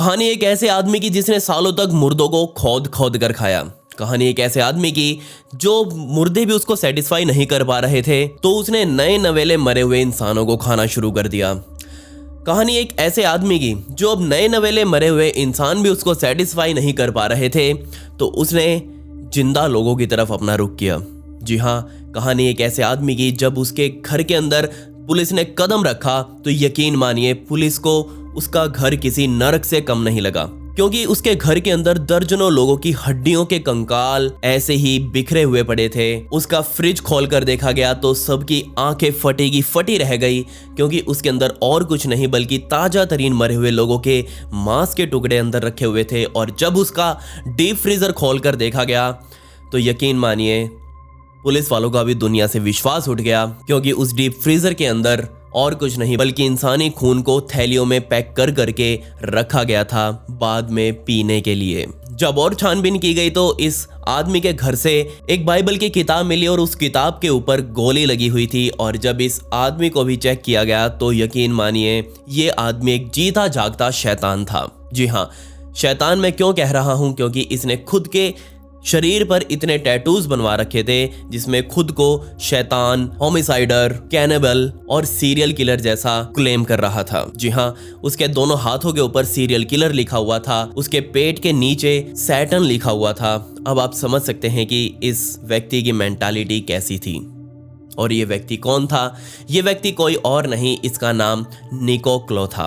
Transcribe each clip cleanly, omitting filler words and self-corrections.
कहानी एक ऐसे आदमी की जिसने सालों तक मुर्दों को खोद खोद कर खाया। कहानी एक ऐसे आदमी की जो मुर्दे भी उसको सेटिस्फाई नहीं कर पा रहे थे, तो उसने नए नवेले मरे हुए इंसानों को खाना शुरू कर दिया। कहानी एक ऐसे आदमी की जो अब नए नवेले मरे हुए इंसान भी उसको सेटिस्फाई नहीं कर पा रहे थे, तो उसने जिंदा लोगों की तरफ अपना रुख किया। जी हाँ, कहानी एक ऐसे आदमी की जब उसके घर के अंदर पुलिस ने कदम रखा, तो यकीन मानिए पुलिस को उसका घर किसी नरक से कम नहीं लगा, क्योंकि उसके घर के अंदर दर्जनों लोगों की हड्डियों के कंकाल ऐसे ही बिखरे हुए पड़े थे। उसका फ्रिज खोलकर देखा गया तो सबकी आंखें फटी की फटी रह गई, क्योंकि उसके अंदर और कुछ नहीं बल्कि ताजा तरीन मरे हुए लोगों के मांस के टुकड़े अंदर रखे हुए थे। और जब उसका डीप फ्रीजर खोलकर देखा गया तो यकीन मानिए पुलिस वालों का भी दुनिया से विश्वास उठ गया, क्योंकि उस डीप फ्रीजर के अंदर और कुछ नहीं बल्कि इंसानी खून को थैलियों में पैक कर करके रखा गया था बाद में पीने के लिए। जब और छानबीन की गई तो इस आदमी के घर से एक बाइबल की किताब मिली और उस किताब के ऊपर गोली लगी हुई थी। और जब इस आदमी को भी चेक किया गया तो यकीन मानिए ये आदमी एक जीता जागता शैतान था। जी हाँ, शैतान मैं क्यों कह रहा हूं, क्योंकि इसने खुद के शरीर पर इतने टैटूज बनवा रखे थे जिसमें खुद को शैतान, होमिसाइडर, कैनिबल और सीरियल किलर जैसा क्लेम कर रहा था। जी हाँ, उसके दोनों हाथों के ऊपर सीरियल किलर लिखा हुआ था, उसके पेट के नीचे सैटन लिखा हुआ था। अब आप समझ सकते हैं कि इस व्यक्ति की मेंटालिटी कैसी थी। और ये व्यक्ति कौन था? ये व्यक्ति कोई और नहीं, इसका नाम निको क्लो था।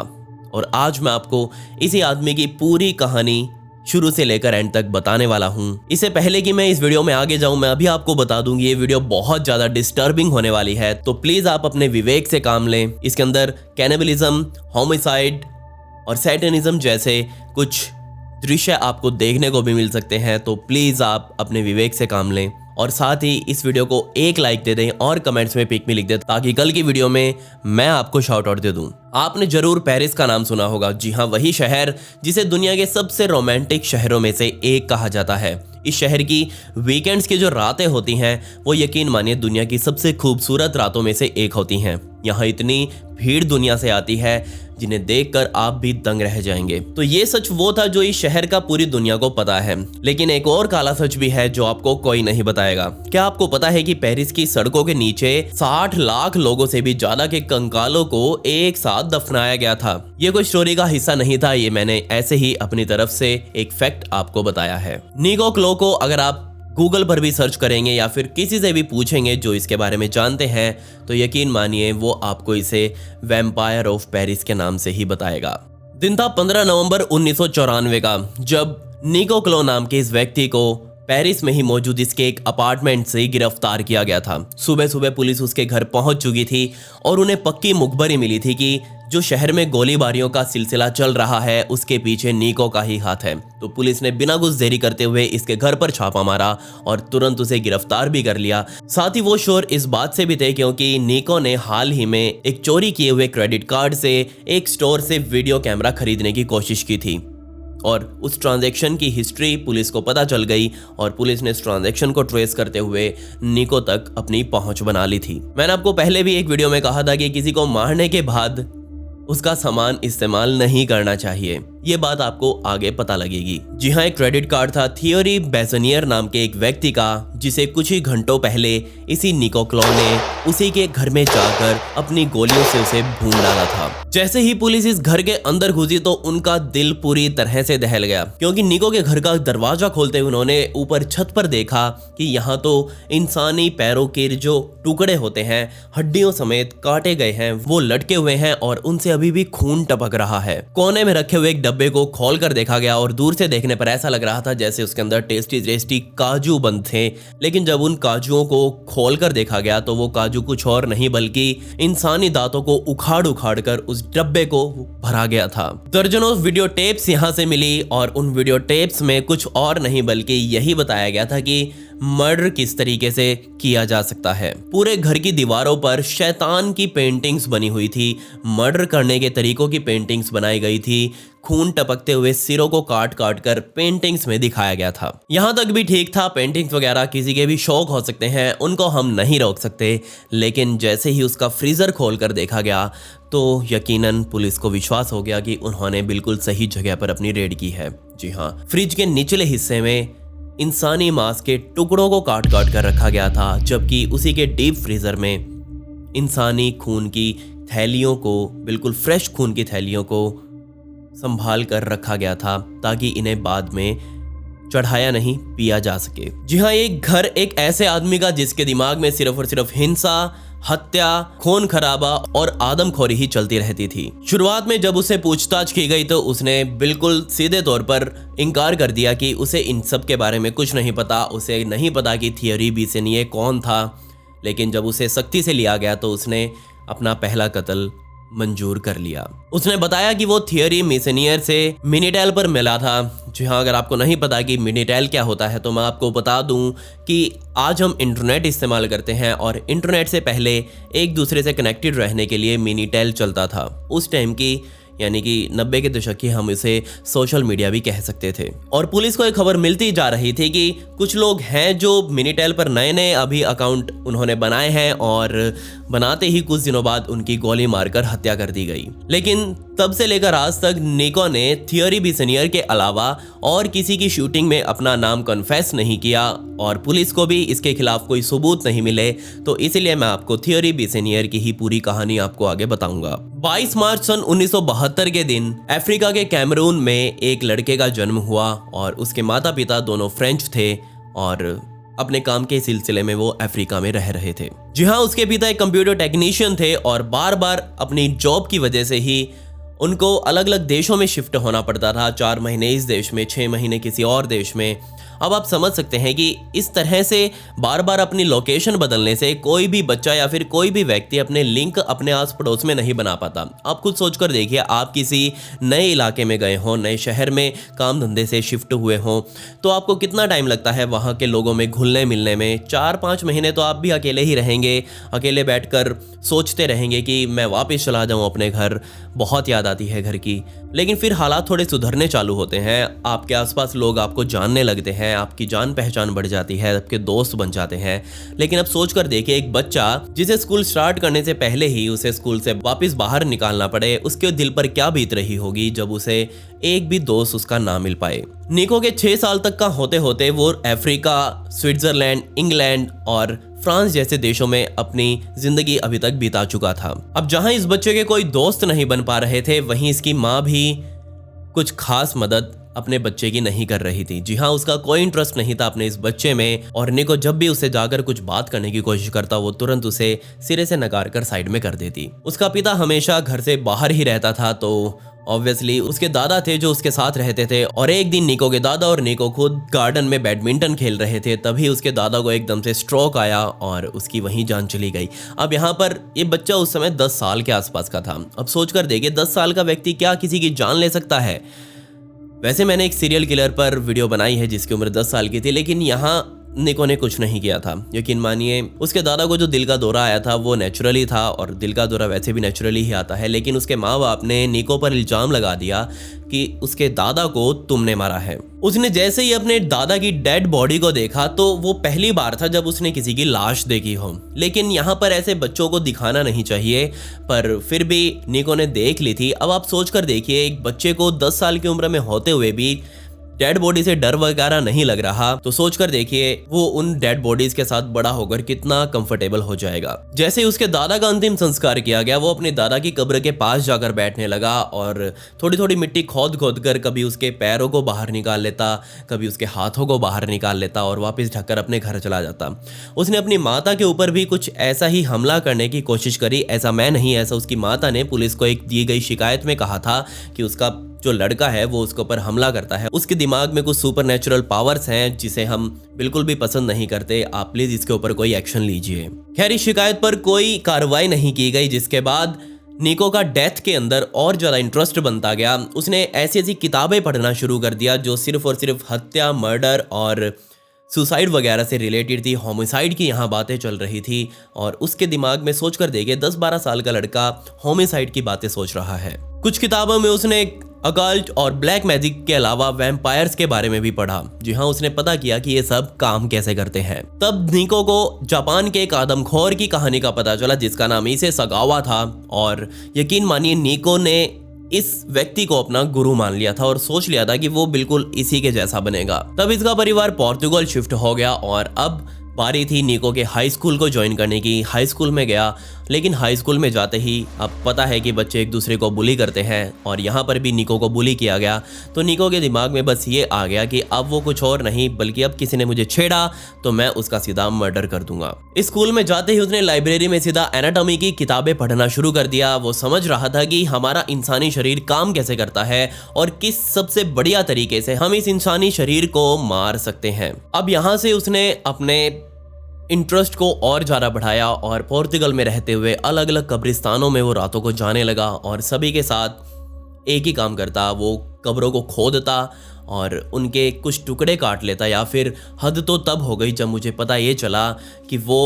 और आज मैं आपको इसी आदमी की पूरी कहानी शुरू से लेकर एंड तक बताने वाला हूं। इससे पहले कि मैं इस वीडियो में आगे जाऊं, मैं अभी आपको बता दूं ये वीडियो बहुत ज्यादा डिस्टर्बिंग होने वाली है, तो प्लीज आप अपने विवेक से काम लें। इसके अंदर कैनिबलिज्म, होमिसाइड और सैटनिज्म जैसे कुछ दृश्य आपको देखने को भी मिल सकते हैं, तो प्लीज आप अपने विवेक से काम लें। और साथ ही इस वीडियो को एक लाइक दे दें और कमेंट्स में पिक मी लिख दें, ताकि कल की वीडियो में मैं आपको शाउट आउट दे दूं। आपने जरूर पेरिस का नाम सुना होगा। जी हाँ, वही शहर जिसे दुनिया के सबसे रोमांटिक शहरों में से एक कहा जाता है। इस शहर की वीकेंड्स की जो रातें होती हैं वो यकीन मानिए दुनिया की सबसे खूबसूरत रातों में से एक होती हैं। यहाँ इतनी भीड़ दुनिया से आती है जिन्हें देखकर आप भी दंग रह जाएंगे। तो ये सच वो था जो इस शहर का पूरी दुनिया को पता है, लेकिन एक और काला सच भी है जो आपको कोई नहीं बताएगा। क्या आपको पता है कि पेरिस की सड़कों के नीचे 60 लाख लोगों से भी ज्यादा के कंकालों को एक साथ दफनाया गया था? ये कोई स्टोरी का हिस्सा नहीं था, ये मैंने ऐसे ही अपनी तरफ से एक फैक्ट आपको बताया है। निको क्लो को अगर आप गूगल पर भी सर्च करेंगे या फिर किसी से भी पूछेंगे जो इसके बारे में जानते हैं, तो यकीन मानिए वो आपको इसे वैम्पायर ऑफ पेरिस के नाम से ही बताएगा। दिन था 15 नवंबर 1994 का, जब निको क्लो नाम के इस व्यक्ति को पेरिस में ही मौजूद इसके एक अपार्टमेंट से गिरफ्तार किया गया था। सुबह सुबह पुलिस उसके घर पहुंच चुकी थी और उन्हें पक्की मुखबरी मिली थी कि जो शहर में गोलीबारियों का सिलसिला चल रहा है उसके पीछे निको का ही हाथ है। तो पुलिस ने बिना कुछ देरी करते हुए इसके घर पर छापा मारा और तुरंत उसे गिरफ्तार भी कर लिया। साथ ही वो श्योर इस बात से भी थे क्योंकि निको ने हाल ही में एक चोरी किए हुए क्रेडिट कार्ड से एक स्टोर से वीडियो कैमरा खरीदने की कोशिश की थी, और उस ट्रांजैक्शन की हिस्ट्री पुलिस को पता चल गई और पुलिस ने इस ट्रांजैक्शन को ट्रेस करते हुए निको तक अपनी पहुंच बना ली थी। मैंने आपको पहले भी एक वीडियो में कहा था कि किसी को मारने के बाद उसका सामान इस्तेमाल नहीं करना चाहिए, ये बात आपको आगे पता लगेगी। जी हाँ, एक क्रेडिट कार्ड था थियोरी बेजनियर नाम के एक व्यक्ति का, जिसे कुछ ही घंटों पहले इसी निको क्लो ने उसी के घर में जाकर अपनी गोलियों से उसे भून डाला था। जैसे ही पुलिस इस घर के अंदर घुसी तो उनका दिल पूरी तरह से दहल गया, क्योंकि निको के घर का दरवाजा खोलते हुए उन्होंने ऊपर छत पर देखा कि यहाँ तो इंसानी पैरों के जो टुकड़े होते हैं, हड्डियों समेत काटे गए हैं, वो लटके हुए हैं और उनसे अभी भी खून टपक रहा है। कोने में रखे हुए एक डब्बे को खोलकर देखा गया और दूर से देखने पर ऐसा लग रहा था जैसे उसके अंदर टेस्टी टेस्टी काजू बंद थे, लेकिन जब उन काजुओं को खोलकर देखा गया तो वो काजू कुछ और नहीं बल्कि इंसानी दांतों को उखाड़ उखाड़ कर उस डब्बे को भरा गया था। दर्जनों वीडियो टेप्स यहाँ से मिली और उन वीडियो टेप्स में कुछ और नहीं बल्कि यही बताया गया था कि मर्डर किस तरीके से किया जा सकता है। पूरे घर की दीवारों पर शैतान की पेंटिंग्स बनी हुई थी, मर्डर करने के तरीकों की पेंटिंग्स बनाई गई थी, खून टपकते हुए सिरों को काट काट कर पेंटिंग्स में दिखाया गया था। यहाँ तक भी ठीक था, पेंटिंग्स वगैरह किसी के भी शौक हो सकते हैं, उनको हम नहीं रोक सकते। लेकिन जैसे ही उसका फ्रीजर खोल कर देखा गया तो यकीनन पुलिस को विश्वास हो गया कि उन्होंने बिल्कुल सही जगह पर अपनी रेड की है। जी हाँ, फ्रिज के निचले हिस्से में इंसानी मांस के टुकड़ों को काट काट कर रखा गया था, जबकि उसी के डीप फ्रीजर में इंसानी खून की थैलियों को, बिल्कुल फ्रेश खून की थैलियों को संभाल कर रखा गया था ताकि इन्हें बाद में चढ़ाया नहीं, पिया जा सके। जी हाँ, एक घर एक ऐसे आदमी का जिसके दिमाग में सिर्फ और सिर्फ हिंसा, हत्या, खून खराबा और आदमखोरी ही चलती रहती थी। शुरुआत में जब उसे पूछताछ की गई तो उसने बिल्कुल सीधे तौर पर इनकार कर दिया कि उसे इन सब के बारे में कुछ नहीं पता, उसे नहीं पता कि थियरी बीसेनियर कौन था। लेकिन जब उसे सख्ती से लिया गया तो उसने अपना पहला कत्ल मंजूर कर लिया। उसने बताया कि वो थियरी मेसनियर से मिनिटेल पर मिला था। जी हाँ, अगर आपको नहीं पता कि मिनिटेल क्या होता है तो मैं आपको बता दूं कि आज हम इंटरनेट इस्तेमाल करते हैं और इंटरनेट से पहले एक दूसरे से कनेक्टेड रहने के लिए मिनिटेल चलता था। उस टाइम की यानी कि 90 के दशक की हम इसे सोशल मीडिया भी कह सकते थे। और पुलिस को एक खबर मिलती जा रही थी कि कुछ लोग हैं जो मिनिटेल पर नए नए अभी अकाउंट उन्होंने बनाए हैं और बनाते ही कुछ दिनों बाद उनकी गोली मारकर हत्या कर दी गई। लेकिन तब से लेकर आज तक निको ने थियरी बीसेनियर के अलावा और किसी की शूटिंग में अपना नाम कन्फेस नहीं किया और पुलिस को भी इसके खिलाफ कोई सबूत नहीं मिले। तो इसीलिए मैं आपको थियरी बीसेनियर की ही पूरी कहानी आपको आगे बताऊंगा। 22 मार्च सन 1972 के दिन अफ्रीका के कैमरून में एक लड़के का जन्म हुआ और उसके माता पिता दोनों फ्रेंच थे और अपने काम के सिलसिले में वो अफ्रीका में रह रहे थे। जी हाँ, उसके पिता एक कंप्यूटर टेक्नीशियन थे और बार बार अपनी जॉब की वजह से ही उनको अलग अलग देशों में शिफ्ट होना पड़ता था। 4 महीने इस देश में, 6 महीने किसी और देश में। अब आप समझ सकते हैं कि इस तरह से बार बार अपनी लोकेशन बदलने से कोई भी बच्चा या फिर कोई भी व्यक्ति अपने लिंक अपने आस पड़ोस में नहीं बना पाता। आप खुद सोचकर देखिए, आप किसी नए इलाके में गए हों, नए शहर में काम धंधे से शिफ्ट हुए हों, तो आपको कितना टाइम लगता है वहाँ के लोगों में घुलने मिलने में। 4-5 महीने तो आप भी अकेले ही रहेंगे, अकेले बैठकर सोचते रहेंगे कि मैं वापस चला जाऊँ अपने घर, बहुत याद आती है घर की। लेकिन फिर हालात थोड़े सुधरने चालू होते हैं, आपके आसपास लोग आपको जानने लगते हैं, आपकी जान पहचान बढ़ जाती है, आपके दोस्त बन जाते हैं। लेकिन अब सोच कर देखिए, एक बच्चा जिसे स्कूल स्टार्ट करने से पहले ही उसे स्कूल से वापस बाहर निकालना पड़े, उसके दिल पर क्या बीत रही होगी जब उसे एक भी दोस्त उसका ना मिल पाए। निको के 6 साल तक का होते होते वो अफ्रीका, स्विट्जरलैंड, इंग्लैंड और फ्रांस जैसे देशों में अपनी जिंदगी अभी तक बिता चुका था। अब जहां इस बच्चे के कोई दोस्त नहीं बन पा रहे थे, वहीं इसकी माँ भी कुछ खास मदद अपने बच्चे की नहीं कर रही थी। जी हाँ, उसका कोई इंटरेस्ट नहीं था अपने इस बच्चे में और निको जब भी उसे जाकर कुछ बात करने की कोशिश करता, वो तुरंत उसे सिरे से नकार कर साइड में कर देती। उसका पिता हमेशा घर से बाहर ही रहता था, तो ऑब्वियसली उसके दादा थे जो उसके साथ रहते थे। और एक दिन निको के दादा और निको खुद गार्डन में बैडमिंटन खेल रहे थे, तभी उसके दादा को एकदम से स्ट्रोक आया और उसकी वहीं जान चली गई। अब यहाँ पर ये बच्चा उस समय 10 साल के आसपास का था। अब सोचकर देखिए, 10 साल का व्यक्ति क्या किसी की जान ले सकता है। वैसे मैंने एक सीरियल किलर पर वीडियो बनाई है जिसकी उम्र 10 साल की थी, लेकिन यहाँ निको ने कुछ नहीं किया था। यकीन मानिए, उसके दादा को जो दिल का दौरा आया था वो नेचुरली था और दिल का दौरा वैसे भी नेचुरली ही आता है। लेकिन उसके माँ बाप ने निको पर इल्जाम लगा दिया कि उसके दादा को तुमने मारा है। उसने जैसे ही अपने दादा की डेड बॉडी को देखा तो वो पहली बार था जब उसने किसी की लाश देखी हो। लेकिन यहाँ पर ऐसे बच्चों को दिखाना नहीं चाहिए, पर फिर भी निको ने देख ली थी। अब आप सोच कर देखिए, एक बच्चे को 10 साल की उम्र में होते हुए भी डेड बॉडी से डर वगैरह नहीं लग रहा, तो सोचकर देखिए वो उन डेड बॉडीज के साथ बड़ा होकर कितना कंफर्टेबल हो जाएगा। जैसे ही उसके दादा का अंतिम संस्कार किया गया, वो अपने दादा की कब्र के पास जाकर बैठने लगा और थोड़ी थोड़ी मिट्टी खोद खोद कर कभी उसके पैरों को बाहर निकाल लेता, कभी उसके हाथों को बाहर निकाल लेता और वापस ढककर अपने घर चला जाता। उसने अपनी माता के ऊपर भी कुछ ऐसा ही हमला करने की कोशिश करी। ऐसा मैं नहीं, ऐसा उसकी माता ने पुलिस को एक दी गई शिकायत में कहा था कि उसका जो लड़का है वो उसके ऊपर हमला करता है, उसके दिमाग में कुछ सुपरनेचुरल पावर्स हैं जिसे हम बिल्कुल भी पसंद नहीं करते, आप प्लीज इसके ऊपर कोई एक्शन लीजिए। खैर, इस शिकायत पर कोई कार्रवाई नहीं की गई, जिसके बाद निको का डेथ के अंदर और ज़्यादा इंटरेस्ट बनता गया। उसने ऐसी ऐसी किताबें पढ़ना शुरू कर दिया जो सिर्फ और सिर्फ हत्या, मर्डर और सुसाइड वगैरह से रिलेटेड थी, होमिसाइड की यहाँ बातें चल रही थी और उसके दिमाग में सोच कर देखे 10-12 साल का लड़का होमिसाइड की बातें सोच रहा है। कुछ किताबों में उसने अकल्ट और ब्लैक मैजिक के अलावा वैम्पायर्स के बारे में भी पढ़ा। जी हाँ, उसने पता किया कि ये सब काम कैसे करते हैं। तब निको को जापान के एक आदमखोर की कहानी का पता चला जिसका नाम इसे सगावा था और यकीन मानिए निको ने इस व्यक्ति को अपना गुरु मान लिया था और सोच लिया था कि वो बिल्कुल इसी के जैसा बनेगा। तब इसका परिवार पोर्तुगल शिफ्ट हो गया और अब बारी थी निको के हाई स्कूल को ज्वाइन करने की। हाई स्कूल में गया, लेकिन हाई स्कूल में जाते ही अब पता है कि बच्चे एक दूसरे को बुली करते हैं और यहाँ पर भी निको को बुली किया गया। तो निको के दिमाग में बस ये आ गया कि अब वो कुछ और नहीं बल्कि अब किसी ने मुझे छेड़ा तो मैं उसका सीधा मर्डर कर दूंगा। इस स्कूल में जाते ही उसने लाइब्रेरी में सीधा एनाटॉमी की किताबें पढ़ना शुरू कर दिया। वो समझ रहा था कि हमारा इंसानी शरीर काम कैसे करता है और किस सबसे बढ़िया तरीके से हम इस इंसानी शरीर को मार सकते हैं। अब यहाँ से उसने अपने इंटरेस्ट को और ज़्यादा बढ़ाया और पोर्तुगल में रहते हुए अलग अलग कब्रिस्तानों में वो रातों को जाने लगा और सभी के साथ एक ही काम करता, वो कब्रों को खोदता और उनके कुछ टुकड़े काट लेता। या फिर हद तो तब हो गई जब मुझे पता ये चला कि वो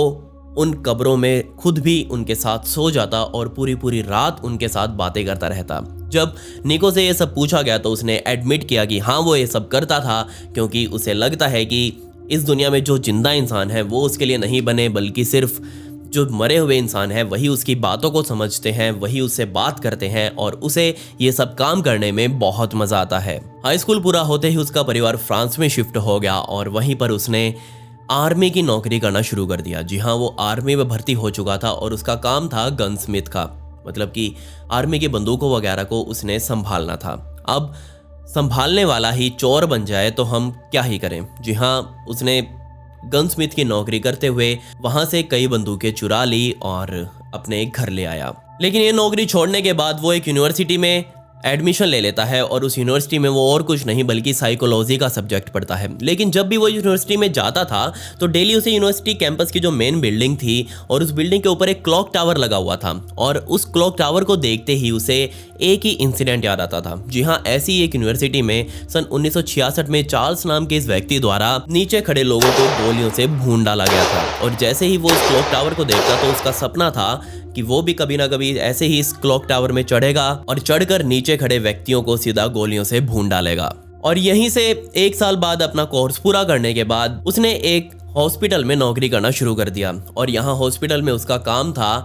उन कब्रों में खुद भी उनके साथ सो जाता और पूरी पूरी रात उनके साथ बातें करता रहता। जब निको से ये सब पूछा गया तो उसने एडमिट किया कि हाँ वो ये सब करता था, क्योंकि उसे लगता है कि इस दुनिया में जो जिंदा इंसान है वो उसके लिए नहीं बने बल्कि सिर्फ जो मरे हुए इंसान है वही उसकी बातों को समझते हैं, वही उससे बात करते हैं और उसे ये सब काम करने में बहुत मज़ा आता है। हाई स्कूल पूरा होते ही उसका परिवार फ्रांस में शिफ्ट हो गया और वहीं पर उसने आर्मी की नौकरी करना शुरू कर दिया। जी हाँ, वो आर्मी में भर्ती हो चुका था और उसका काम था गन स्मिथ का, मतलब कि आर्मी की बंदूकों वगैरह को उसने संभालना था। अब संभालने वाला ही चोर बन जाए तो हम क्या ही करें। जी हाँ, उसने गनस्मिथ की नौकरी करते हुए वहां से कई बंदूकें चुरा ली और अपने घर ले आया। लेकिन ये नौकरी छोड़ने के बाद वो एक यूनिवर्सिटी में एडमिशन ले लेता है और उस यूनिवर्सिटी में वो और कुछ नहीं बल्कि साइकोलॉजी का सब्जेक्ट पढ़ता है। लेकिन जब भी वो यूनिवर्सिटी में जाता था तो डेली उसे यूनिवर्सिटी कैंपस की जो मेन बिल्डिंग थी और उस बिल्डिंग के ऊपर एक क्लॉक टावर लगा हुआ था और उस क्लॉक टावर को देखते ही उसे एक ही इंसिडेंट याद आता था। जी हाँ, ऐसी एक यूनिवर्सिटी में सन 1966 में चार्ल्स नाम के इस व्यक्ति द्वारा नीचे खड़े लोगों को गोलियों से भून डाला गया था। और जैसे ही वो उस क्लॉक टावर को देखता तो उसका सपना था कि वो भी कभी ना कभी ऐसे ही इस क्लॉक टावर में चढ़ेगा और चढ़कर नीचे खड़े व्यक्तियों को सीधा गोलियों से भून डालेगा। और यहीं से 1 साल बाद अपना कोर्स पूरा करने के बाद उसने एक हॉस्पिटल में नौकरी करना शुरू कर दिया और यहाँ हॉस्पिटल में उसका काम था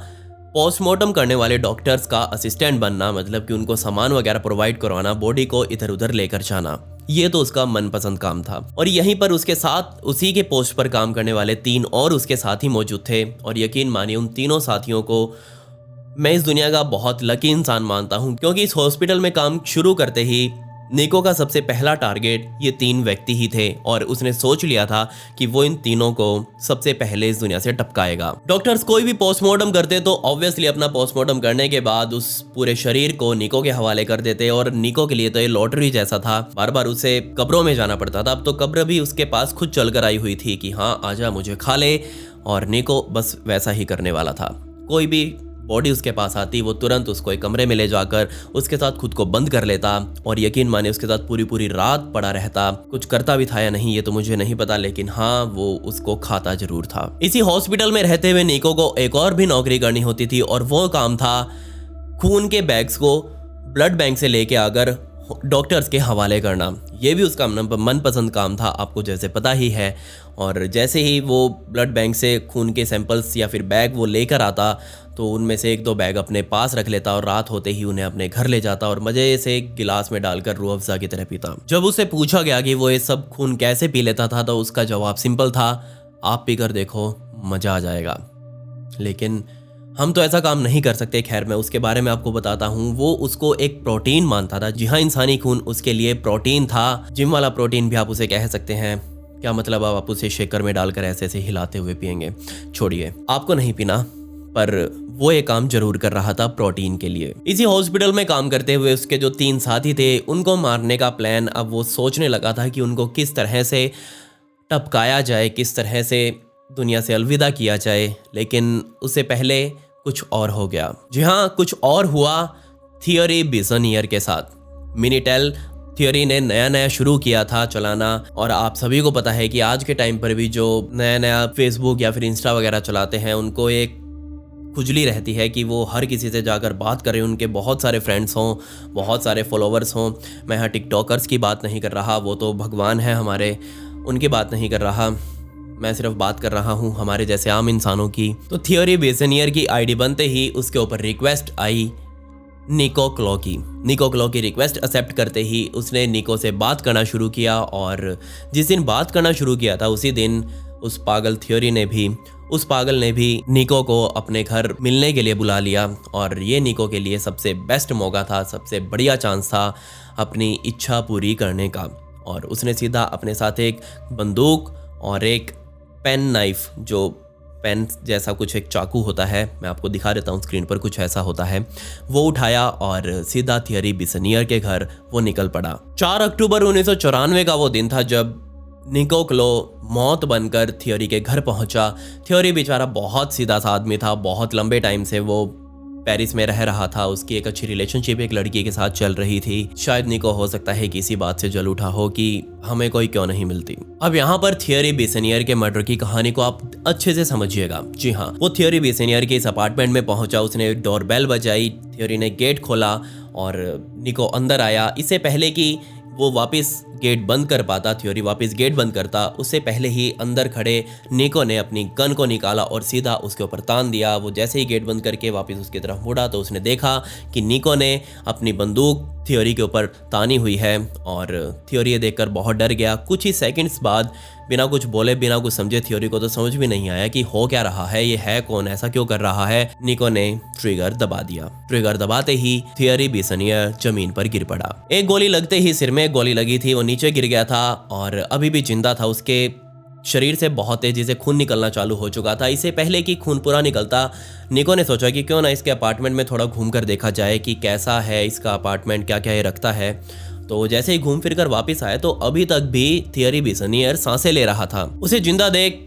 पोस्टमार्टम करने वाले डॉक्टर्स का असिस्टेंट बनना, मतलब कि उनको सामान वगैरह प्रोवाइड करवाना, बॉडी को इधर उधर लेकर जाना। ये तो उसका मनपसंद काम था। और यहीं पर उसके साथ उसी के पोस्ट पर काम करने वाले 3 और उसके साथी मौजूद थे और यकीन मानिए उन तीनों साथियों को मैं इस दुनिया का बहुत लकी इंसान मानता हूँ, क्योंकि इस हॉस्पिटल में काम शुरू करते ही निको का सबसे पहला टारगेट ये 3 व्यक्ति ही थे और उसने सोच लिया था कि वो इन तीनों को सबसे पहले इस दुनिया से टपकाएगा। डॉक्टर्स कोई भी पोस्टमार्टम करते तो ऑब्वियसली अपना पोस्टमार्टम करने के बाद उस पूरे शरीर को निको के हवाले कर देते और निको के लिए तो ये लॉटरी जैसा था, बार बार उसे कब्रों में जाना पड़ता था। अब तो कब्र भी उसके पास खुद चल कर आई हुई थी कि हाँ आजा मुझे खा ले, और निको बस वैसा ही करने वाला था। कोई भी बॉडी उसके पास आती वो तुरंत उसको एक कमरे में ले जाकर उसके साथ खुद को बंद कर लेता और यकीन माने उसके साथ पूरी पूरी रात पड़ा रहता। कुछ करता भी था या नहीं ये तो मुझे नहीं पता, लेकिन हाँ वो उसको खाता जरूर था। इसी हॉस्पिटल में रहते हुए निको को एक और भी नौकरी करनी होती थी और वो काम था खून के बैग्स को ब्लड बैंक से लेके आकर डॉक्टर्स के हवाले करना। ये भी उसका मनपसंद काम था, आपको जैसे पता ही है। और जैसे ही वो ब्लड बैंक से खून के सैंपल्स या फिर बैग वो लेकर आता तो उनमें से 1-2 बैग अपने पास रख लेता और रात होते ही उन्हें अपने घर ले जाता और मज़े से एक गिलास में डालकर रूह अफ़ज़ा की तरह पीता। जब उसे पूछा गया कि वो ये सब खून कैसे पी लेता था तो उसका जवाब सिंपल था, आप पीकर देखो मज़ा आ जाएगा। लेकिन हम तो ऐसा काम नहीं कर सकते। खैर मैं उसके बारे में आपको बताता हूँ। वो उसको एक प्रोटीन मानता था। जी हाँ, इंसानी खून उसके लिए प्रोटीन था, जिम वाला प्रोटीन भी आप उसे कह सकते हैं। क्या मतलब आप उसे शेकर में डालकर ऐसे ऐसे हिलाते हुए पिएंगे? छोड़िए, आपको नहीं पीना, पर वो ये काम जरूर कर रहा था प्रोटीन के लिए। इसी हॉस्पिटल में काम करते हुए उसके जो 3 साथी थे उनको मारने का प्लान अब वो सोचने लगा था कि उनको किस तरह से टपकाया जाए, किस तरह से दुनिया से अलविदा किया जाए। लेकिन उससे पहले कुछ और हो गया। जी हाँ, कुछ और हुआ थियरी बिजनियर के साथ। मिनिटेल थियोरी ने नया नया शुरू किया था चलाना, और आप सभी को पता है कि आज के टाइम पर भी जो नया नया फेसबुक या फिर इंस्टा वगैरह चलाते हैं उनको एक खुजली रहती है कि वो हर किसी से जाकर बात करें, उनके बहुत सारे फ्रेंड्स हों, बहुत सारे फॉलोअर्स हों। मैं यहाँ टिकटॉकर्स की बात नहीं कर रहा, वो तो भगवान है हमारे, उनकी बात नहीं कर रहा। मैं सिर्फ बात कर रहा हूँ हमारे जैसे आम इंसानों की। तो थियोरी बेसनियर की आईडी बनते ही उसके ऊपर रिक्वेस्ट आई निको क्लो की। निको क्लो की रिक्वेस्ट एक्सेप्ट करते ही उसने निको से बात करना शुरू किया, और जिस दिन बात करना शुरू किया था उसी दिन उस पागल ने भी निको को अपने घर मिलने के लिए बुला लिया। और ये निको के लिए सबसे बेस्ट मौका था, सबसे बढ़िया चांस था अपनी इच्छा पूरी करने का। और उसने सीधा अपने साथ एक बंदूक और एक पेन नाइफ, जो पेन जैसा कुछ एक चाकू होता है, मैं आपको दिखा देता हूँ स्क्रीन पर, कुछ ऐसा होता है, वो उठाया और सीधा थियोरी बेसनियर के घर वो निकल पड़ा। 4 अक्टूबर 1994 का वो दिन था जब निको क्लो मौत बनकर थियोरी के घर पहुंचा। थियोरी बेचारा बहुत सीधा सा आदमी था, बहुत लंबे टाइम से वो पेरिस में रह रहा था, उसकी एक अच्छी रिलेशनशिप एक लड़की के साथ चल रही थी। शायद निको हो सकता है कि इसी बात से जल उठा हो कि हमें कोई क्यों नहीं मिलती। अब यहाँ पर थियोरी बेसनियर के मर्डर की कहानी को आप अच्छे से समझिएगा। जी हाँ, वो थियोरी बेसनियर के इस अपार्टमेंट में पहुंचा, उसने डोरबेल बजाई, थियोरी ने गेट खोला और निको अंदर आया। इससे पहले कि वो वापस गेट बंद कर पाता, थियोरी वापस गेट बंद करता, उससे पहले ही अंदर खड़े निको ने अपनी गन को निकाला और सीधा उसके ऊपर तान दिया। वो जैसे ही गेट बंद करके वापस उसकी तरफ मुड़ा तो उसने देखा कि निको ने अपनी बंदूक थियोरी के ऊपर तानी हुई है, और थियोरी ये देखकर बहुत डर गया। कुछ ही सेकंड्स बाद बिना कुछ बोले, बिना कुछ समझे, थियोरी को तो समझ भी नहीं आया कि हो क्या रहा है, ये है कौन, ऐसा क्यों कर रहा है। निको ने ट्रिगर दबा दिया। ट्रिगर दबाते ही थियोरी बेसनियर जमीन पर गिर पड़ा। एक गोली लगते ही सिर में एक गोली लगी थी, वो नीचे गिर गया था और अभी भी जिंदा था। उसके शरीर से बहुत तेजी से खून निकलना चालू हो चुका था। इससे पहले कि खून पूरा निकलता, निको ने सोचा कि क्यों ना इसके अपार्टमेंट में थोड़ा घूम कर देखा जाए कि कैसा है इसका अपार्टमेंट, क्या क्या ये रखता है। तो जैसे ही घूम फिर कर वापस आए तो अभी तक भी थियोरी बेसनियर सांसें ले रहा था। उसे जिंदा देख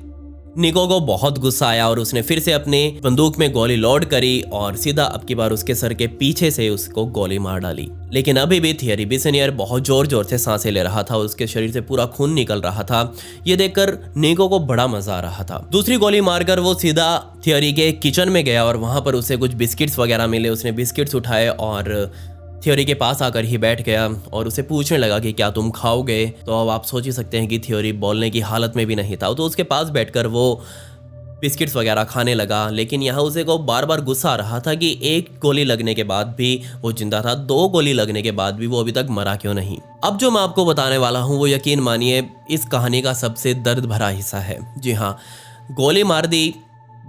निको को बहुत गुस्सा आया और उसने फिर से अपनी बंदूक में गोली लोड करी और सीधा अब की बार उसके सर के पीछे से उसको गोली मार डाली। लेकिन अभी भी थियोरी बेसनियर बहुत जोर जोर से सांसें ले रहा था, उसके शरीर से पूरा खून निकल रहा था। ये देखकर निको को बड़ा मजा आ रहा था। दूसरी गोली मारकर वो सीधा थियोरी के किचन में गया और वहां पर उसे कुछ बिस्किट्स वगैरह मिले। उसने बिस्किट्स उठाए और थियोरी के पास आकर ही बैठ गया और उसे पूछने लगा कि क्या तुम खाओगे। तो अब आप सोच ही सकते हैं कि थियोरी बोलने की हालत में भी नहीं था, तो उसके पास बैठकर वो बिस्किट्स वगैरह खाने लगा। लेकिन यहाँ उसे को बार बार गुस्सा आ रहा था कि एक गोली लगने के बाद भी वो जिंदा था, 2 गोली लगने के बाद भी वो अभी तक मरा क्यों नहीं। अब जो मैं आपको बताने वाला हूँ वो यकीन मानिए इस कहानी का सबसे दर्द भरा हिस्सा है। जी हाँ, गोली मार दी,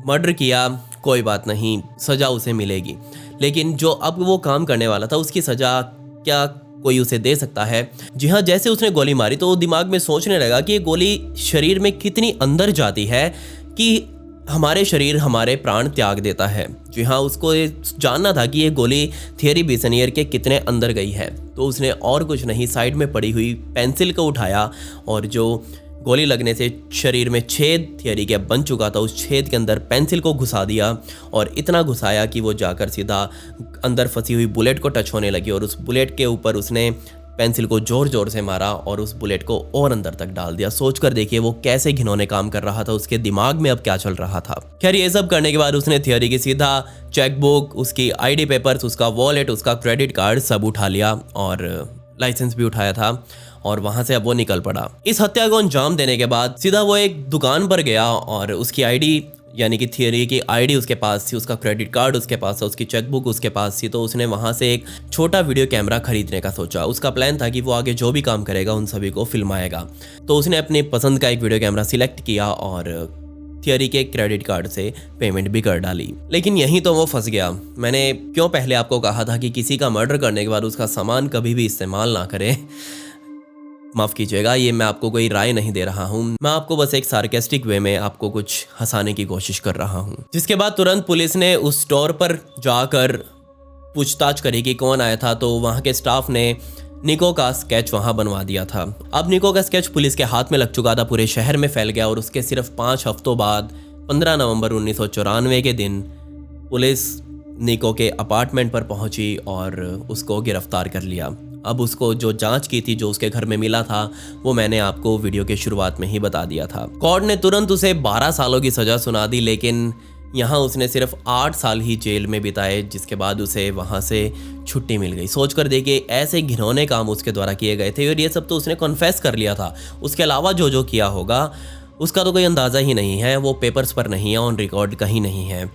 मर्डर किया, कोई बात नहीं, सजा उसे मिलेगी। लेकिन जो अब वो काम करने वाला था उसकी सजा क्या कोई उसे दे सकता है? जी हाँ, जैसे उसने गोली मारी तो वो दिमाग में सोचने लगा कि ये गोली शरीर में कितनी अंदर जाती है कि हमारे शरीर हमारे प्राण त्याग देता है। जी हाँ, उसको ये जानना था कि ये गोली थियोरी बेसनियर के कितने अंदर गई है। तो उसने और कुछ नहीं, साइड में पड़ी हुई पेंसिल को उठाया और जो गोली लगने से शरीर में छेद थियोरी के बन चुका था, उस छेद के अंदर पेंसिल को घुसा दिया और इतना घुसाया कि वो जाकर सीधा अंदर फंसी हुई बुलेट को टच होने लगी और उस बुलेट के ऊपर उसने पेंसिल को जोर जोर से मारा और उस बुलेट को और अंदर तक डाल दिया। सोचकर देखिए वो कैसे घिनौने काम कर रहा था, उसके दिमाग में अब क्या चल रहा था। खैर, ये सब करने के बाद उसने थियोरी की सीधा चेकबुक, उसकी आईडी पेपर्स, उसका वॉलेट, उसका क्रेडिट कार्ड सब उठा लिया और लाइसेंस भी उठाया था और वहां से अब वो निकल पड़ा। इस हत्या को अंजाम देने के बाद सीधा वो एक दुकान पर गया और उसकी आईडी यानी कि थियोरी की आईडी उसके पास थी, उसका क्रेडिट कार्ड उसके पास था, उसकी चेकबुक उसके पास थी। तो उसने वहां से एक छोटा वीडियो कैमरा खरीदने का सोचा। उसका प्लान था कि वो आगे जो भी काम करेगा उन सभी को फिल्माएगा। तो उसने अपनी पसंद का एक वीडियो कैमरा सिलेक्ट किया और थियोरी के क्रेडिट कार्ड से पेमेंट भी कर डाली। लेकिन यहीं तो वो फंस गया। मैंने क्यों पहले आपको कहा था कि किसी का मर्डर करने के बाद उसका सामान कभी भी इस्तेमाल ना करें। माफ कीजिएगा, ये मैं आपको कोई राय नहीं दे रहा हूँ, मैं आपको बस एक सार्केस्टिक वे में आपको कुछ हंसाने की कोशिश कर रहा हूँ। जिसके बाद तुरंत पुलिस ने उस स्टोर पर जाकर पूछताछ करी कि कौन आया था। तो वहाँ के स्टाफ ने निको का स्केच वहाँ बनवा दिया था। अब निको का स्केच पुलिस के हाथ में लग चुका था, पूरे शहर में फैल गया और उसके सिर्फ 5 हफ्तों बाद 15 नवंबर 1994 के दिन पुलिस निको के अपार्टमेंट पर पहुंची और उसको गिरफ्तार कर लिया। अब उसको जो जांच की थी, जो उसके घर में मिला था, वो मैंने आपको वीडियो के शुरुआत में ही बता दिया था। कोर्ट ने तुरंत उसे 12 सालों की सज़ा सुना दी, लेकिन यहाँ उसने सिर्फ 8 साल ही जेल में बिताए, जिसके बाद उसे वहाँ से छुट्टी मिल गई। सोच कर देखिए, ऐसे घिनौने काम उसके द्वारा किए गए थे और ये सब तो उसने कॉन्फेस कर लिया था। उसके अलावा जो जो किया होगा उसका तो कोई अंदाज़ा ही नहीं है, वो पेपर्स पर नहीं है, ऑन रिकॉर्ड कहीं नहीं है।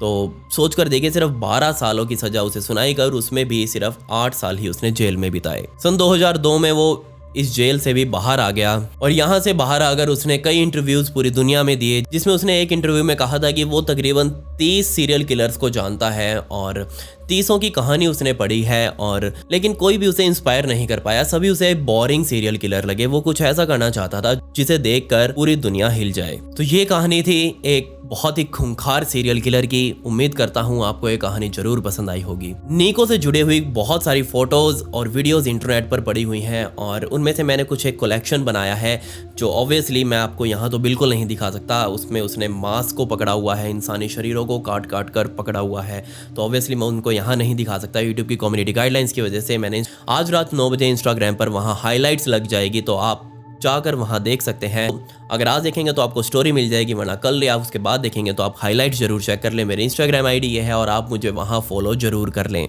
तो सोच कर देखिए, सिर्फ 12 सालों की सज़ा उसे सुनाई गई और उसमें भी सिर्फ 8 साल ही उसने जेल में बिताए। सन 2002 में वो इस जेल से भी बाहर आ गया और यहाँ से बाहर आकर उसने कई इंटरव्यूज पूरी दुनिया में दिए, जिसमें उसने एक इंटरव्यू में कहा था कि वो तकरीबन 30 सीरियल किलर्स को जानता है और 30 की कहानी उसने पढ़ी है, और लेकिन कोई भी उसे इंस्पायर नहीं कर पाया। सभी उसे बोरिंग सीरियल किलर लगे। वो कुछ ऐसा करना चाहता था जिसे देखकर पूरी दुनिया हिल जाए। तो ये कहानी थी एक बहुत ही खूंखार सीरियल किलर की। उम्मीद करता हूँ आपको ये कहानी जरूर पसंद आई होगी। निको से जुड़ी हुई बहुत सारी फोटोज और वीडियोस इंटरनेट पर पड़ी हुई हैं और उनमें से मैंने कुछ एक कलेक्शन बनाया है, जो ऑब्वियसली मैं आपको यहाँ तो बिल्कुल नहीं दिखा सकता। उसमें उसने मांस को पकड़ा हुआ है, इंसानी शरीरों को काट काट कर पकड़ा हुआ है, तो ऑब्वियसली मैं उनको यहाँ नहीं दिखा सकता। यूट्यूब की कम्युनिटी गाइडलाइंस की वजह से मैंने आज रात 9 बजे इंस्टाग्राम पर वहाँ हाईलाइट्स लग जाएगी, तो आप जाकर वहाँ देख सकते हैं। अगर आज देखेंगे तो आपको स्टोरी मिल जाएगी, वरना कल या उसके बाद देखेंगे तो आप हाईलाइट्स जरूर चेक कर लें। मेरी इंस्टाग्राम आईडी ये है और आप मुझे वहाँ फॉलो जरूर कर लें।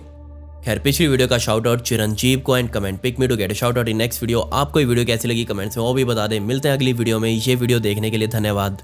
खैर, पिछली वीडियो का शाउट आउट चिरंजीव को and comment pick me to get a shout out in next video. आपको ये वीडियो कैसी लगी कमेंट्स में वो भी बता दें। मिलते हैं अगली वीडियो में। ये वीडियो देखने के लिए धन्यवाद।